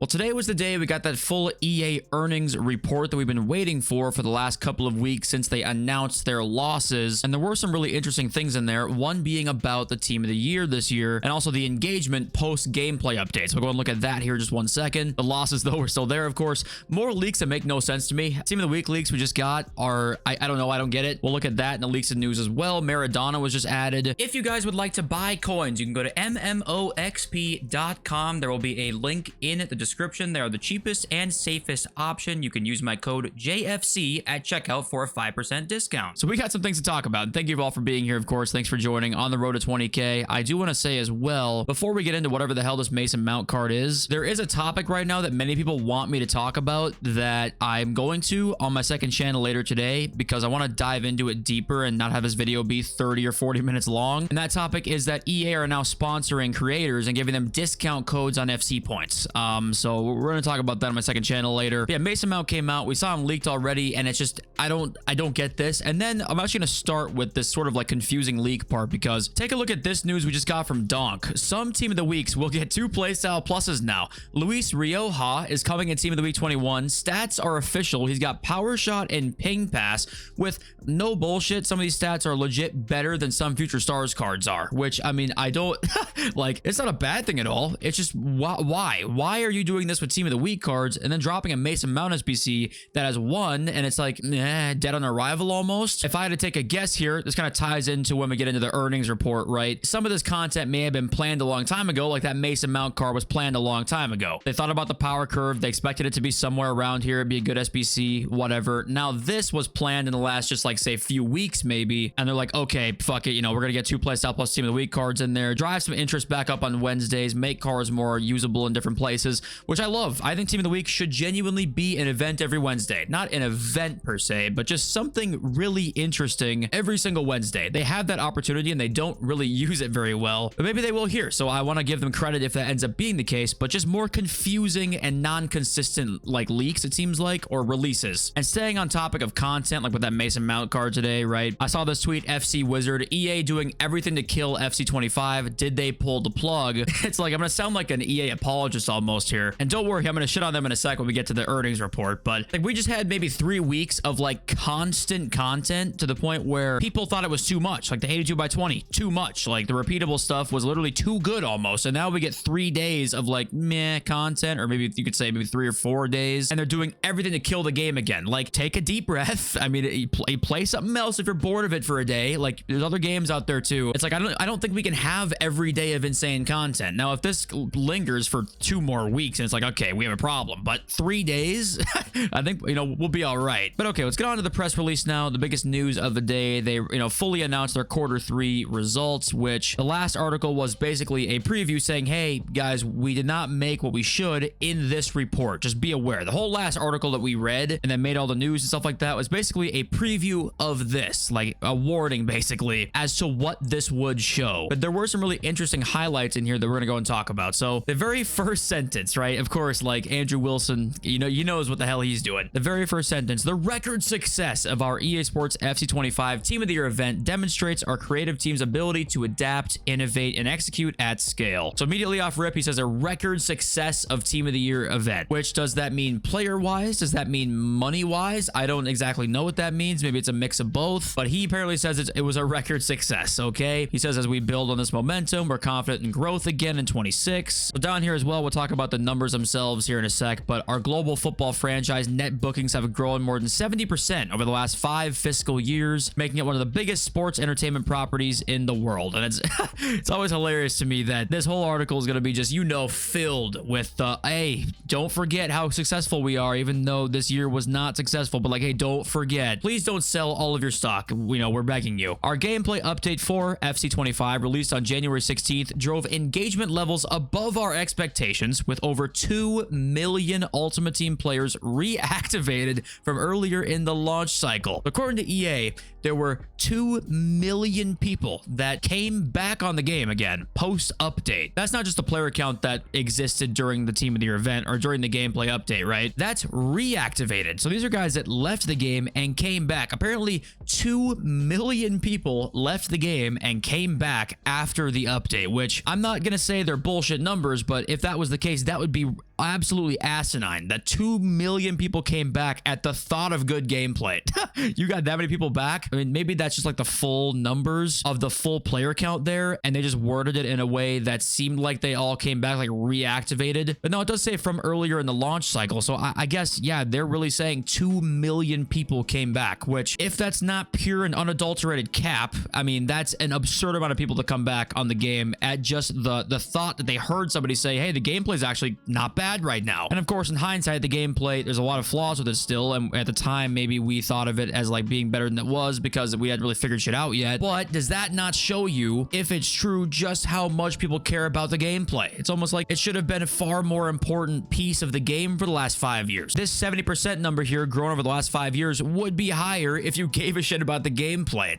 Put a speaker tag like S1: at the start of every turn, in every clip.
S1: Well, today was the day we got that full EA earnings report that we've been waiting for the last couple of weeks since they announced their losses. And there were some really interesting things in there, one being about the team of the year this year and also the engagement post gameplay updates. We'll go and look at that here in just 1 second. The losses, though, were still there, of course. More leaks that make no sense to me. Team of the week leaks we just got are, I don't know, I don't get it. We'll look at that in the leaks and news as well. Maradona was just added. If you guys would like to buy coins, you can go to MMOXP.com. There will be a link in the description. They are the cheapest and safest option. You can use my code JFC at checkout for a 5% discount. So we got some things to talk about. And thank you all for being here, of course. Thanks for joining on the road to 20K. I do want to say as well, before we get into whatever the hell this Mason Mount card is, there is a topic right now that many people want me to talk about that I'm going to on my second channel later today because I want to dive into it deeper and not have this video be 30 or 40 minutes long. And that topic is that EA are now sponsoring creators and giving them discount codes on FC points. So we're going to talk about that on my second channel later. But yeah, Mason Mount came out. We saw him leaked already, and it's just I don't get this. And then I'm actually going to start with this sort of like confusing leak part because take a look at this news we just got from Donk. Some team of the weeks will get 2 playstyle pluses now. Luis Rioja is coming in team of the week 21. Stats are official. He's got power shot and ping pass with no bullshit. Some of these stats are legit better than some future stars cards are, which I mean, I don't like, it's not a bad thing at all. It's just why are you doing this with team of the week cards and then dropping a Mason Mount SBC that has 1 and it's like dead on arrival almost? If I had to take a guess here, this kind of ties into when we get into the earnings report, right? Some of this content may have been planned a long time ago, like that Mason Mount card was planned a long time ago. They thought about the power curve. They expected it to be somewhere around here. It'd be a good SBC, whatever. Now this was planned in the last just like say few weeks maybe, and they're like, okay, fuck it, you know, we're gonna get 2 playstyle plus team of the week cards in there, drive some interest back up on Wednesdays, make cards more usable in different places, which I love. I think team of the week should genuinely be an event every Wednesday. Not an event per se, but just something really interesting every single Wednesday. They have that opportunity and they don't really use it very well, but maybe they will here. So I want to give them credit if that ends up being the case, but just more confusing and non-consistent like leaks, it seems like, or releases. And staying on topic of content, like with that Mason Mount card today, right? I saw this tweet, FC Wizard, EA doing everything to kill FC 25. Did they pull the plug? It's like, I'm going to sound like an EA apologist almost here. And don't worry, I'm going to shit on them in a sec when we get to the earnings report. But like, we just had maybe 3 weeks of like constant content to the point where people thought it was too much. Like the 82 by 20, too much. Like the repeatable stuff was literally too good almost. And now we get 3 days of like meh content, or maybe you could say maybe 3 or 4 days. And they're doing everything to kill the game again. Like, take a deep breath. I mean, you play something else if you're bored of it for a day. Like, there's other games out there too. It's like, I don't think we can have every day of insane content. Now, if this lingers for 2 more weeks and it's like, okay, we have a problem, but 3 days, I think, you know, we'll be all right. But okay, let's get on to the press release now. The biggest news of the day, they, you know, fully announced their Q3 results, which the last article was basically a preview saying, hey guys, we did not make what we should in this report. Just be aware. The whole last article that we read and then made all the news and stuff like that was basically a preview of this, like a warning basically as to what this would show. But there were some really interesting highlights in here that we're gonna go and talk about. So the very first sentence, right? Of course, like Andrew Wilson, you know, he knows what the hell he's doing. The very first sentence, the record success of our EA Sports FC 25 Team of the Year event demonstrates our creative team's ability to adapt, innovate, and execute at scale. So immediately off rip, he says a record success of Team of the Year event, which does that mean player-wise? Does that mean money-wise? I don't exactly know what that means. Maybe it's a mix of both, but he apparently says it was a record success, okay? He says as we build on this momentum, we're confident in growth again in 26. So down here as well, we'll talk about the numbers themselves here in a sec, but our global football franchise net bookings have grown more than 70% over the last 5 fiscal years, making it one of the biggest sports entertainment properties in the world. And it's it's always hilarious to me that this whole article is going to be just, you know, filled with hey, don't forget how successful we are, even though this year was not successful, but like, hey, don't forget, please don't sell all of your stock, you know, we're begging you. Our gameplay update for FC 25 released on January 16th drove engagement levels above our expectations, with over 2 million Ultimate Team players reactivated from earlier in the launch cycle. According to EA, there were 2 million people that came back on the game again post-update. That's not just a player count that existed during the Team of the Year event or during the gameplay update, right? That's reactivated. So these are guys that left the game and came back. Apparently 2 million people left the game and came back after the update, which I'm not gonna say they're bullshit numbers, but if that was the case, that would would be absolutely asinine that 2 million people came back at the thought of good gameplay. You got that many people back? I mean, maybe that's just like the full numbers of the full player count there, and they just worded it in a way that seemed like they all came back, like reactivated. But no, it does say from earlier in the launch cycle. So I guess, yeah, they're really saying 2 million people came back, which if that's not pure and unadulterated cap, I mean, that's an absurd amount of people to come back on the game at just the thought that they heard somebody say, hey, the gameplay is actually not bad right now. And of course, in hindsight, the gameplay, there's a lot of flaws with it still. And at the time, maybe we thought of it as like being better than it was because we hadn't really figured shit out yet. But does that not show you, if it's true, just how much people care about the gameplay? It's almost like it should have been a far more important piece of the game for the last 5 years. This 70% number here, grown over the last 5 years, would be higher if you gave a shit about the gameplay.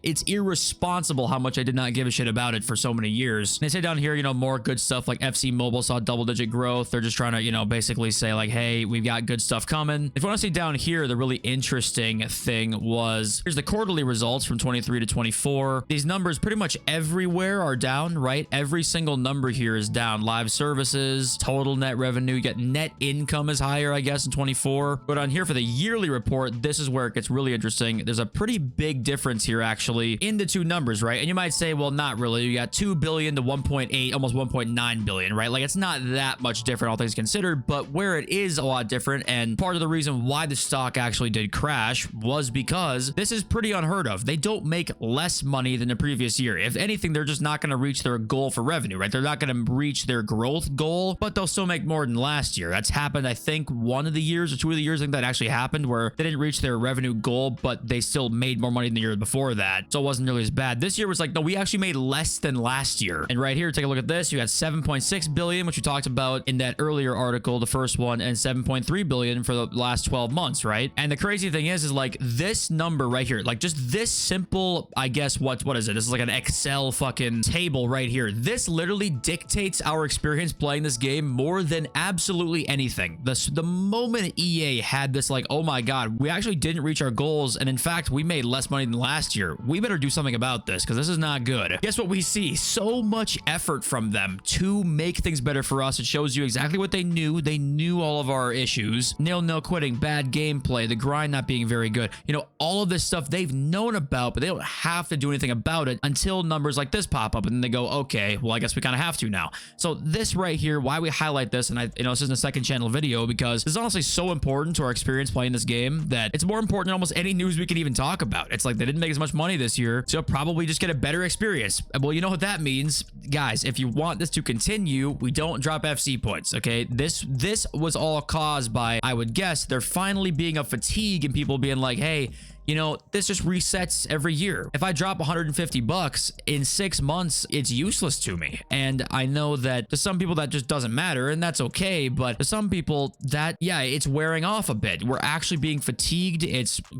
S1: It's irresponsible how much I did not give a shit about it for so many years. And they say down here, you know, more good stuff like FC Mobile saw double-digit growth. They're just trying to, you know, basically say like, hey, we've got good stuff coming. If you want to see down here, the really interesting thing was, here's the quarterly results from 23 to 24. These numbers pretty much everywhere are down, right? Every single number here is down. Live services, total net revenue, you get net income is higher, I guess, in 24. But on here for the yearly report, this is where it gets really interesting. There's a pretty big difference here, actually, in the two numbers, right? And you might say, well, not really. You got 2 billion to 1.8, almost 1.9 billion, right? Like, it's not that much different, all things considered, but where it is a lot different, and part of the reason why the stock actually did crash was because this is pretty unheard of. They don't make less money than the previous year. If anything, they're just not going to reach their goal for revenue, right? They're not going to reach their growth goal, but they'll still make more than last year. That's happened, I think, one of the years or two of the years, I think that actually happened, where they didn't reach their revenue goal, but they still made more money than the year before that. So it wasn't really as bad. This year was like, no, we actually made less than last year. And right here, take a look at this. You got 7.6 billion, which we talked about in that earlier article, the first one, and 7.3 billion for the last 12 months, right? And the crazy thing is like this number right here, like just this simple, I guess, what is it? This is like an Excel fucking table right here. This literally dictates our experience playing this game more than absolutely anything. The moment EA had this, like, oh my God, we actually didn't reach our goals, and in fact, we made less money than last year. We better do something about this because this is not good. Guess what we see? So much effort from them to make things better for us. It shows you exactly what they knew. They knew all of our issues. Nil-nil quitting, bad gameplay, the grind not being very good. You know, all of this stuff they've known about, but they don't have to do anything about it until numbers like this pop up, and then they go, okay, well, I guess we kind of have to now. So this right here, why we highlight this, and this isn't a second channel video because this is honestly so important to our experience playing this game that it's more important than almost any news we can even talk about. It's like they didn't make as much money this year, so probably just get a better experience. Well, you know what that means, guys. If you want this to continue, we don't drop FC points, okay? This was all caused by, I would guess, there finally being a fatigue and people being like, hey, you know, this just resets every year. If I drop 150 bucks in 6 months, it's useless to me. And I know that to some people that just doesn't matter, and that's okay. But to some people that, yeah, it's wearing off a bit. We're actually being fatigued.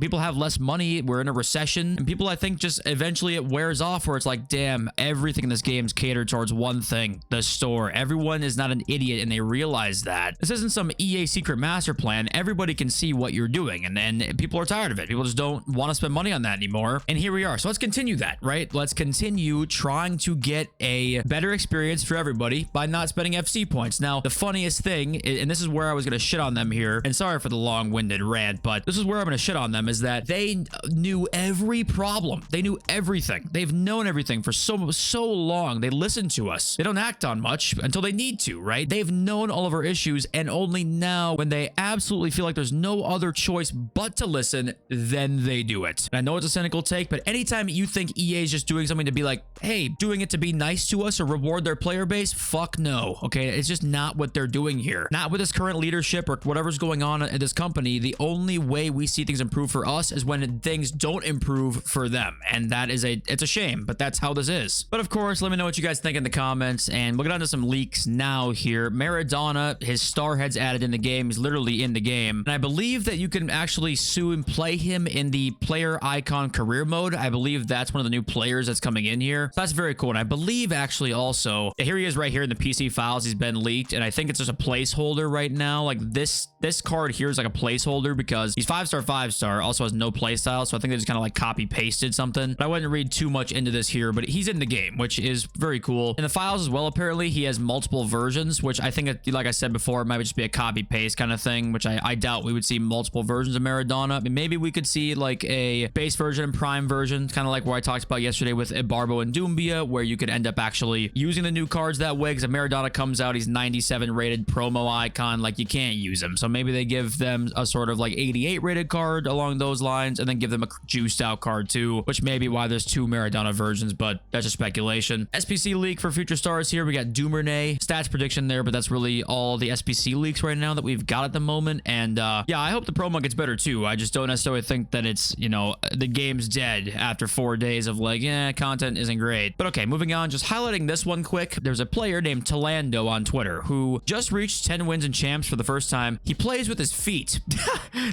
S1: People have less money. We're in a recession, and people, I think, just eventually it wears off where it's like, damn, everything in this game is catered towards one thing, the store. Everyone is not an idiot, and they realize that. This isn't some EA secret master plan. Everybody can see what you're doing, and people are tired of it. People just don't want to spend money on that anymore. And here we are. So let's continue that, right? Let's continue trying to get a better experience for everybody by not spending FC points. Now, the funniest thing, and this is where I was going to shit on them here, and sorry for the long-winded rant, but this is where I'm going to shit on them, is that they knew every problem. They knew everything. They've known everything for so long. They listen to us. They don't act on much until they need to, right? They've known all of our issues, and only now, when they absolutely feel like there's no other choice but to listen, then they do it. And I know it's a cynical take, but anytime you think EA is just doing something to be like, hey, doing it to be nice to us or reward their player base, fuck no. Okay, it's just not what they're doing here. Not with this current leadership or whatever's going on at this company. The only way we see things improve for us is when things don't improve for them, and that is it's a shame, but that's how this is. But of course, let me know what you guys think in the comments, and we'll get on to some leaks now here. Maradona, his star head's added in the game. He's literally in the game, and I believe that you can actually soon play him in the player icon career mode. I believe that's one of the new players that's coming in here. So that's very cool. And I believe actually also, here he is right here in the PC files. He's been leaked, and I think it's just a placeholder right now. Like this this card here is like a placeholder because he's 5-star, 5-star, also has no playstyle. So I think they just kind of like copy pasted something. But I wouldn't read too much into this here, but he's in the game, which is very cool. In the files as well, apparently he has multiple versions, which I think, like I said before, it might just be a copy paste kind of thing, which I doubt we would see multiple versions of Maradona. I mean, maybe we could see like a base version and prime version, kind of like where I talked about yesterday with Ibarbo and Doumbia, where you could end up actually using the new cards that way. Because if Maradona comes out, he's 97 rated promo icon, like you can't use him. So maybe they give them a sort of like 88 rated card along those lines, and then give them a juiced out card too, which may be why there's 2 Maradona versions, but that's just speculation. SPC leak for future stars here. We got Duvernay stats prediction there, but that's really all the SPC leaks right now that we've got at the moment. And yeah, I hope the promo gets better too. I just don't necessarily think that it's, you know, the game's dead after 4 days of like, content isn't great. But okay, moving on, just highlighting this one quick. There's a player named Talando on Twitter who just reached 10 wins and champs for the first time. He plays with his feet.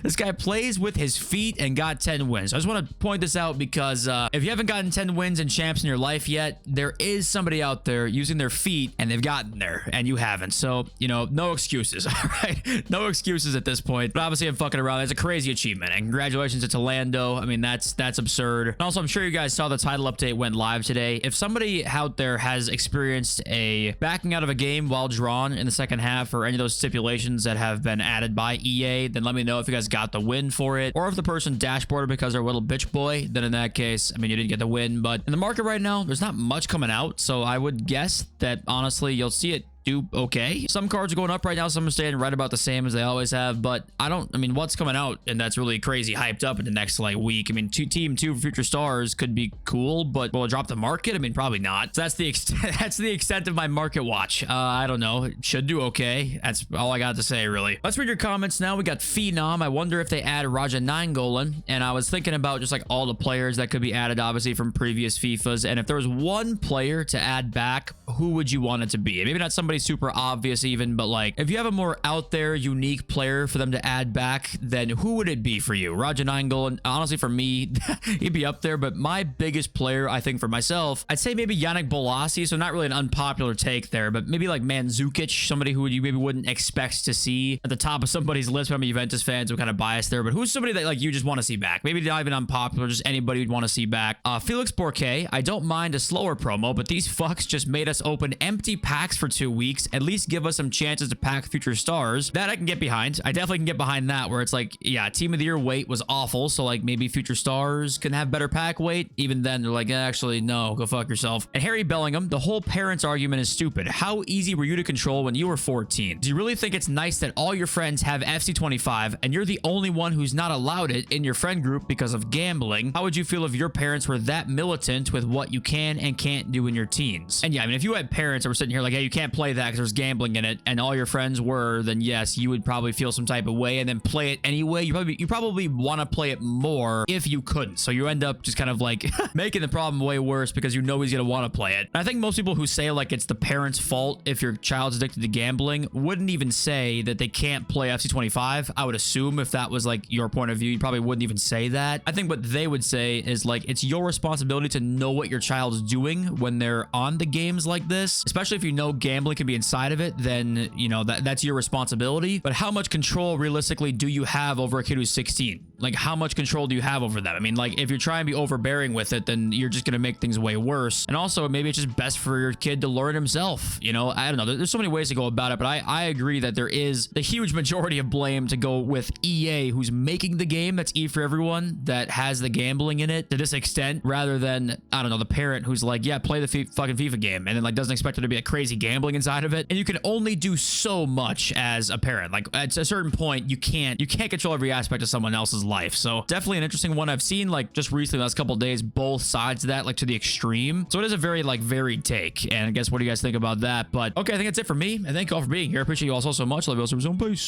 S1: This guy plays with his feet and got 10 wins. I just want to point this out because if you haven't gotten 10 wins and champs in your life yet, there is somebody out there using their feet and they've gotten there and you haven't. So, you know, no excuses. All right, no excuses at this point. But obviously I'm fucking around. It's a crazy achievement, and congratulations to Talando. I mean, that's absurd. And also, I'm sure you guys saw the title update went live today. If somebody out there has experienced a backing out of a game while drawn in the second half, or any of those stipulations that have been added by EA, then let me know if you guys got the win for it, or if the person dashboarded because they're a little bitch boy. Then in that case, I mean, you didn't get the win. But in the market right now, there's not much coming out, so I would guess that honestly you'll see it do okay. Some cards are going up right now, some are staying right about the same as they always have, but I mean, what's coming out and that's really crazy hyped up in the next like week? I mean, team 2 for future stars could be cool, but will it drop the market? I mean, probably not. So that's the extent of my market watch. I don't know, it should do okay. That's all I got to say, really. Let's read your comments now. We got Phenom. I wonder if they add Raja Nainggolan, and I was thinking about just like all the players that could be added obviously from previous FIFAs, and if there was one player to add back, who would you want it to be? Maybe not somebody super obvious even, but like if you have a more out there unique player for them to add back, then who would it be for you? Raja Nainggolan, honestly for me, he'd be up there, but my biggest player, I think for myself, I'd say maybe Yannick Bolasie. So not really an unpopular take there, but maybe like Mandzukic, somebody who you maybe wouldn't expect to see at the top of somebody's list. I'm a Juventus fan, so I'm kind of biased there, but who's somebody that like you just want to see back? Maybe not even unpopular, just anybody you'd want to see back. Felix Bourquet, I don't mind a slower promo, but these fucks just made us open empty packs for 2 weeks. At least give us some chances to pack future stars. That I can get behind. I definitely can get behind that, where it's like, yeah, team of the year weight was awful, so like maybe future stars can have better pack weight. Even then they're like, actually no, go fuck yourself. And Harry Bellingham, the whole parents argument is stupid. How easy were you to control when you were 14? Do you really think it's nice that all your friends have FC25 and you're the only one who's not allowed it in your friend group because of gambling? How would you feel if your parents were that militant with what you can and can't do in your teens? And yeah, I mean, if you had parents that were sitting here like, hey, you can't play that because there's gambling in it, and all your friends were, then yes, you would probably feel some type of way and then play it anyway. You probably want to play it more if you couldn't. So you end up just kind of like making the problem way worse because you know he's going to want to play it. And I think most people who say like it's the parents' fault if your child's addicted to gambling wouldn't even say that they can't play FC25. I would assume if that was like your point of view, you probably wouldn't even say that. I think what they would say is like, it's your responsibility to know what your child's doing when they're on the games like this, especially if you know gambling can be inside of it, then you know that's your responsibility. But how much control realistically do you have over a kid who's 16? Like, how much control do you have over that? I mean, like, if you're trying to be overbearing with it, then you're just gonna make things way worse. And also, maybe it's just best for your kid to learn himself. You know, I don't know, there's so many ways to go about it, but I agree that there is the huge majority of blame to go with EA, who's making the game that's E for everyone, that has the gambling in it to this extent, rather than, I don't know, the parent who's like, yeah, play the fucking FIFA game, and then like doesn't expect there to be a crazy gambling inside of it. And you can only do so much as a parent. Like, at a certain point, you can't control every aspect of someone else's life. So definitely an interesting one. I've seen like just recently, last couple of days, both sides of that, like to the extreme. So it is a very like varied take. And I guess, what do you guys think about that? But okay, I think that's it for me. And thank you all for being here. I appreciate you all so much. Love you all so much. Peace.